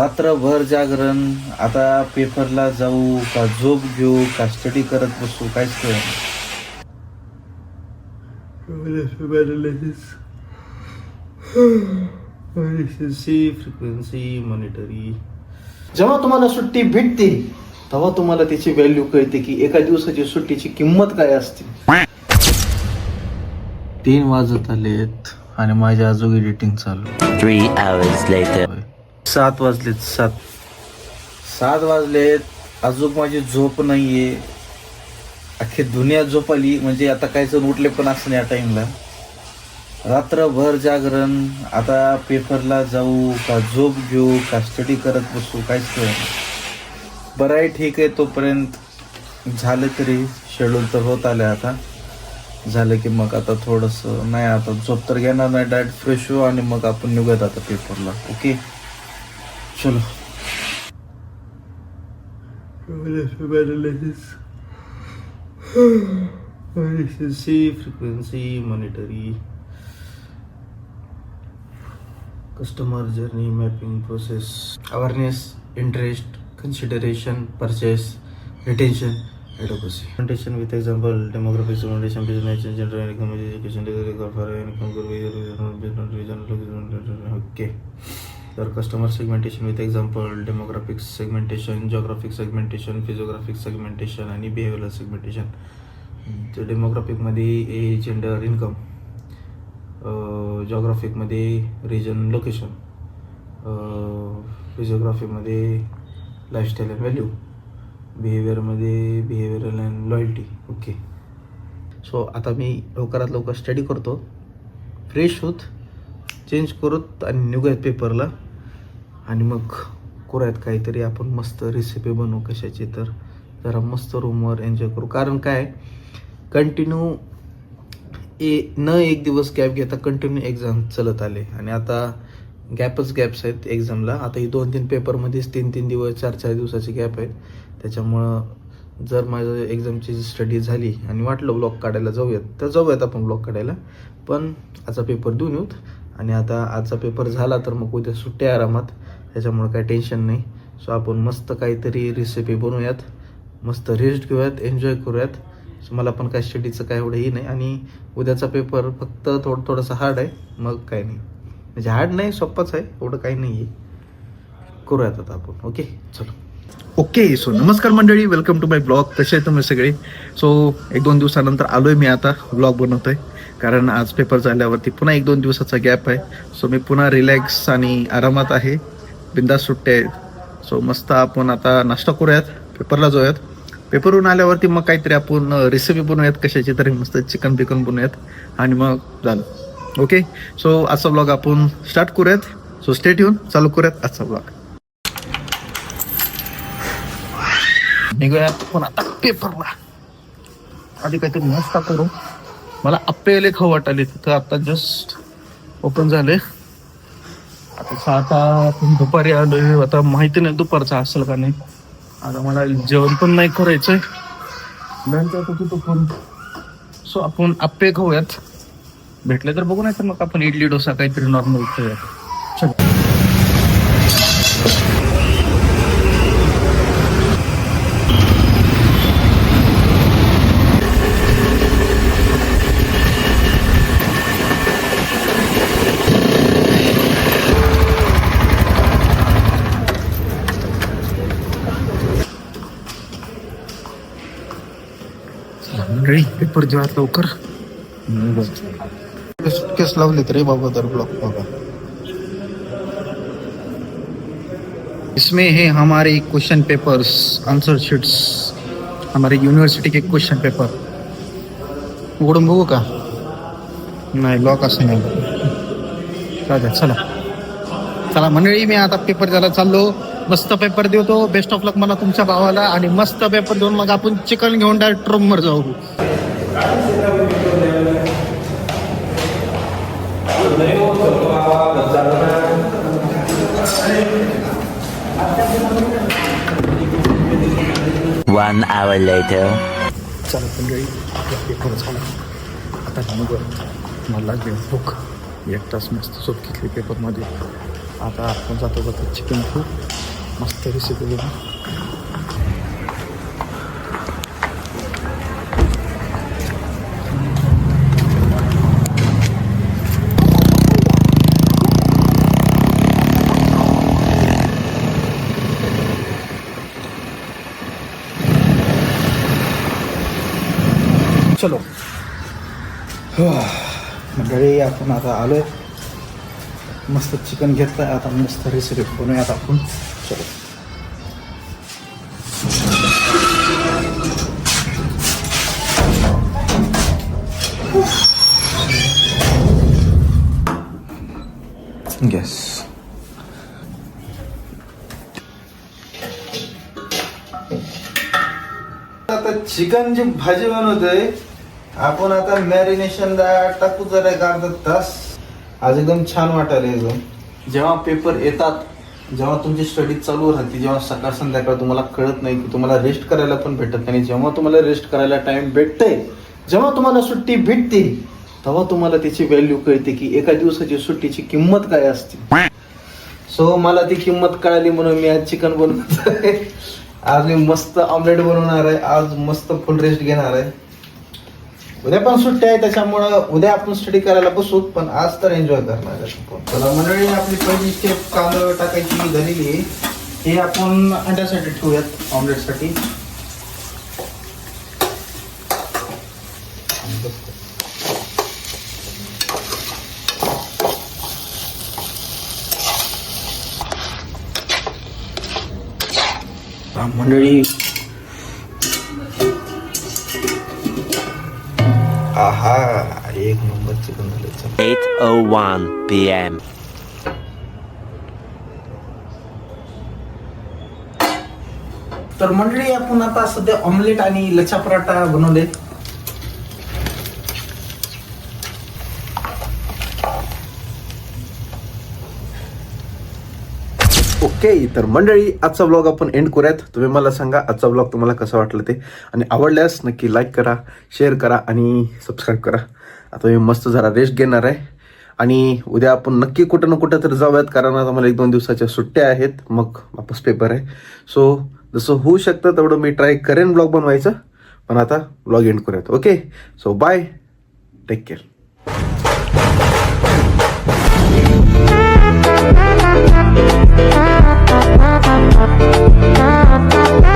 रात्रभर जागरण. आता पेपरला जाऊ का झोप घेऊ का स्टडी करत बसू काहीच फ्रिक्वेन्सी मॉनिटरी. जेव्हा तुम्हाला सुट्टी भेटते तेव्हा तुम्हाला त्याची व्हॅल्यू कळते की एका दिवसाची सुट्टीची किंमत काय असते. 3 वाजत आलेत आणि माझ्या आजोग एडिटिंग चालू. 3 hours later. 7 वाजलेत. 7 वाजलेत. अजून माझी झोप नाहीये. अख्खी दुनिया झोप आली. म्हणजे आता काय जण उठले पण असं या टाइमला. रात्रभर जागरण. आता पेपरला जाऊ का झोप घेऊ का स्टडी करत बसू काहीच बरं आहे. ठीक आहे. तोपर्यंत झालं तरी शेड्यूल तर होत आलं. आता झालं की मग आता थोडंसं नाही, आता झोप तर घेणार नाही. डायरेक्ट फ्रेश हो आणि मग आपण निघूयात आता पेपरला. ओके चलो. Frequency monetary. Customer journey mapping process. Awareness, interest, consideration, purchase, retention, advocacy. Presentation with example, demographics, recommendation, business, general income, education, for income, okay. So customer segmentation with example, demographics segmentation, geographic segmentation, physiographic segmentation आणि behavioral segmentation. तर demographic मध्ये age, gender, income. Geographic मध्ये region, location. फिजिओग्राफीमध्ये lifestyle and value. बिहेवियरमध्ये behavioural and loyalty. Okay. So आता मी लवकरात लवकर स्टडी करतो, फ्रेश होत, चेंज करत आणि निघूयात पेपरला. आणि मग करूयात काहीतरी आपण मस्त रेसिपी बनवू कशाची, तर जरा मस्त रूमवर एन्जॉय करू. कारण काय कंटिन्यू एक दिवस गॅप घेता कंटिन्यू एक्झाम चालत आले आणि आता गॅप्स आहेत एक्झामला. आता ही 2-3 पेपरमध्येच 3-3 दिवस 4-4 दिवसाची गॅप आहे. त्याच्यामुळं जर माझं एक्झामची स्टडी झाली आणि वाटलं ब्लॉग काढायला जाऊयात तर जाऊयात आपण ब्लॉग काढायला. पण आजचा पेपर देऊन येऊत आणि आता आजचा पेपर झाला तर मग उद्या सुट्टी आरामात. त्याच्यामुळं काही टेन्शन नाही. सो आपण मस्त काहीतरी रेसिपी बनवूयात, मस्त रेस्ट घेऊयात, एन्जॉय करूयात. सो मला पण काय स्टडीचं काय एवढंही नाही आणि उद्याचा पेपर फक्त थोडंसं हार्ड आहे. मग काय नाही, म्हणजे हार्ड नाही, सोप्पाच आहे, एवढं काही नाही आहे. करूयात आता आपण. ओके चलो. ओके. सो नमस्कार मंडळी, वेलकम टू माय ब्लॉग. कसे आहे तुम्ही सगळे? सो 1-2 दिवसानंतर आलोय मी आता ब्लॉग बनवतोय. कारण आज पेपर झाल्यावरती पुन्हा 1-2 दिवसाचा गॅप आहे. सो मी पुन्हा रिलॅक्स आणि आरामात आहे, बिंदास सुट्टे आहेत. सो मस्त आपण आता नाश्ता करूयात, पेपरला जाऊयात. पेपरवरून आल्यावरती मग काहीतरी आपण रेसिपी बनवूयात कशाची तरी, मस्त चिकन बनवूयात आणि मग झालं. ओके. सो आजचा ब्लॉग आपण स्टार्ट करूयात. सो स्टे ट्यून, चालू करूयात आजचा ब्लॉग. निघूयात पण आता पेपरला. आधी काहीतरी नाश्ता करू. मला आप्पे खाऊ वाटाले, तिथं आता जस्ट ओपन झाले. आता दुपारी आलोय, आता माहिती नाही दुपारचा असेल का नाही. आता मला जेवण पण नाही करायचंय पण. सो आपण आप्पे खाऊयात, भेटले तर बघू, नाही तर मग आपण इडली डोसा काहीतरी नॉर्मल खाऊयात. चल. पेपर जेव्हा लवकर केस लावले रे बाबा, तर ब्लॉक बाबा. इसमें है हमारे क्वेश्चन पेपर्स, आंसर शीट्स, हमारे यूनिवर्सिटी के क्वेश्चन पेपर. उघडून बघू का? नाही, लॉक असं नाही. चला चला मंडळी, मी आता पेपर द्यायला चाललो. मस्त पेपर देतो. बेस्ट ऑफ लक मला तुमच्या भावाला. आणि मस्त पेपर देऊन मग आपण चिकन घेऊन डायरेक्ट रूमवर जाऊ. One hour later. चला मंडळी, आपला पेपर झाला. आता मला लागली भूक. 1 तास मस्त झोप घेतली पेपरमध्ये. आता आपण जातो चिकन घेऊ मस्त रेसिपी घेऊ. चलो मंडळी, आपण आता आलोय, मस्त चिकन घेतलं, आता मस्त रेसिपी बनवूयात आपण. चलो गॅस. आता चिकन जी भाजी बनवतोय आपण, आता मॅरिनेशनला टाकू जरा एक अर्धा तास. आज एकदम छान वाटायला एकदम. जेव्हा पेपर येतात, जेव्हा तुमची स्टडी चालू राहते, जेव्हा सकाळ संध्याकाळ तुम्हाला कळत नाही की तुम्हाला रेस्ट करायला पण भेटत नाही, जेव्हा तुम्हाला रेस्ट करायला टाइम भेटते, जेव्हा तुम्हाला सुट्टी भेटते, तेव्हा तुम्हाला त्याची व्हॅल्यू कळते की एका दिवसाची सुट्टीची किंमत काय असते. सो मला ती किंमत कळाली म्हणून मी आज चिकन बनवतोय. आज मी मस्त ऑमलेट बनवणार आहे, आज मस्त फुल रेस्ट घेणार आहे. उद्या पण सुट्टी आहे, त्याच्यामुळं उद्या आपण स्टडी करायला बसू, पण आज तर एन्जॉय करणार आहे. चला मंडळी, आपली पहिली स्टेप कांदा टाकायची झालेली आहे. हे आपण अंड्यासाठी ठेवूयात, ऑमलेटसाठी. मंडळी, आहा, एक नंबर चिकन झालं. 8:01 p.m. तर मंडळी, आपण आता सध्या ऑमलेट आणि लच्छा पराठा बनवले. ओके, तर मंडळी, आजचा व्लॉग आपण एंड करूयात. तुम्ही मला सांगा आजचा व्लॉग तुम्हाला कसा वाटला ते, आणि आवडल्यास नक्की लाईक करा, शेअर करा आणि सबस्क्राईब करा. आता मी मस्त जरा रेस्ट घेणार आहे, आणि उद्या आपण नक्की कुठं ना कुठं तर जाऊयात, कारण आता मला 1-2 दिवसाच्या सुट्ट्या आहेत, मग वापस पेपर आहे. सो जसं होऊ शकतं तेवढं मी ट्राय करेन व्लॉग बनवायचं, पण आता व्लॉग एंड करूयात. Okay, so bye, take care. Thank you.